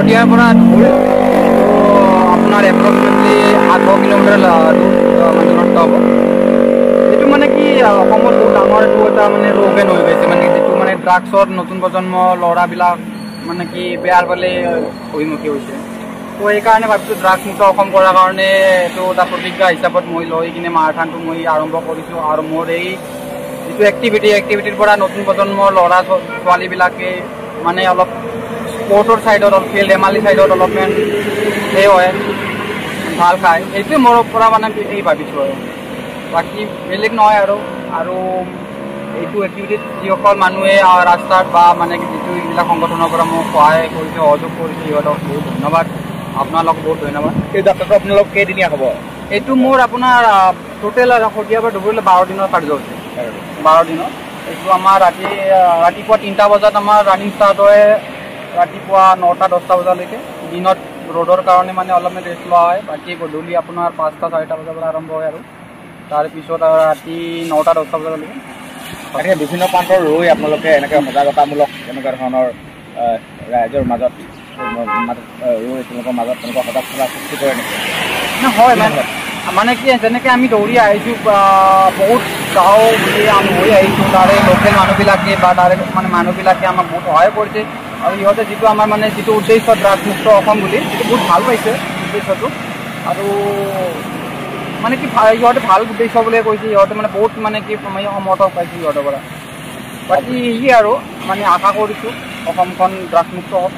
শদিয়াৰ পৰা আপোনাৰ এপ্ৰক্সিমেটলি 8 কিলোমিটাৰ দূৰ মানে দূৰত্ব হ'ব। এইটো মানে কি অসমত বহুত ডাঙৰ এইটো এটা মানে ৰোগেন হৈ গৈছে, মানে যিটো মানে ড্ৰাগছৰ নতুন প্ৰজন্ম ল'ৰাবিলাক মানে কি বেয়াৰ ফালে অভিমুখী হৈছে। তো সেইকাৰণে ভাবিছোঁ ড্ৰাগছ মুক্ত অসম কৰাৰ কাৰণে এইটো এটা প্ৰতিজ্ঞা হিচাপত মই লৈ কিনে মাৰাথানটো মই আৰম্ভ কৰিছোঁ। আৰু মোৰ এই যিটো এক্টিভিটিৰ পৰা নতুন প্ৰজন্মৰ ল'ৰা ছোৱালীবিলাকে মানে অলপ স্পৰ্টৰ ছাইডত অলপ খেল ধেমালি ছাইডত অলপমান সেই হয়, ভাল খায়, সেইটোৱে মোৰ পৰা মানে এই ভাবিছোঁ আৰু বাকী বেলেগ নহয়। আৰু এইটো এক্টিভিটিত যিসকল মানুহে ৰাস্তাত বা মানে যিটো এইবিলাক সংগঠনৰ পৰা মোক সহায় কৰিছে, সহযোগ কৰিছে, সিহঁতক বহুত ধন্যবাদ। আপোনালোক বহুত ধন্যবাদ। এই যাত্ৰাটো আপোনালোক কেইদিনীয়া হ'ব? এইটো মোৰ আপোনাৰ টোটেল শদিয়াৰ পৰা ধুবুৰীলৈ 12 দিনৰ কাৰ্যসূচী। 12 দিনত এইটো আমাৰ ৰাতিপুৱা 3টা বজাত আমাৰ ৰানিং ষ্টাৰ্ট হয়, ৰাতিপুৱা 9টা 10টা বজালৈকে। দিনত ৰ'দৰ কাৰণে মানে অলপমান ৰেষ্ট লোৱা হয়। বাকী গধূলি আপোনাৰ 5টা 4টা বজাৰ পৰা আৰম্ভ হয় আৰু তাৰপিছত ৰাতি 9টা 10টা বজালৈকে। তাকে বিভিন্ন প্ৰান্তৰ ৰৈ আপোনালোকে এনেকৈ সজাগতামূলক এনেকুৱা ধৰণৰ ৰাইজৰ মাজত ৰৈ তেওঁলোকৰ মাজত তেনেকুৱা সজাগতা সৃষ্টি কৰে নেকি? হয়, মানে কি যেনেকৈ আমি দৌৰি আহিছোঁ, বহুত গাঁও বুলি আমি হৈ আহিছোঁ, তাৰে লোকেল মানুহবিলাকে বা তাৰে মানে মানুহবিলাকে আমাক বহুত সহায় কৰিছে। আৰু সিহঁতে যিটো আমাৰ মানে যিটো উদ্দেশ্য ড্ৰাগছমুক্ত অসম বুলি, সেইটো বহুত ভাল পাইছে উদ্দেশ্যটো। আৰু মানে কি সিহঁতে ভাল উদ্দেশ্য বুলিয়ে কৈছে, সিহঁতে মানে বহুত মানে কি সমৰ্থন পাইছোঁ সিহঁতৰ পৰা। বাকী সেয়ে আৰু মানে আশা কৰিছোঁ অসমখন ড্ৰাগছমুক্ত হওক।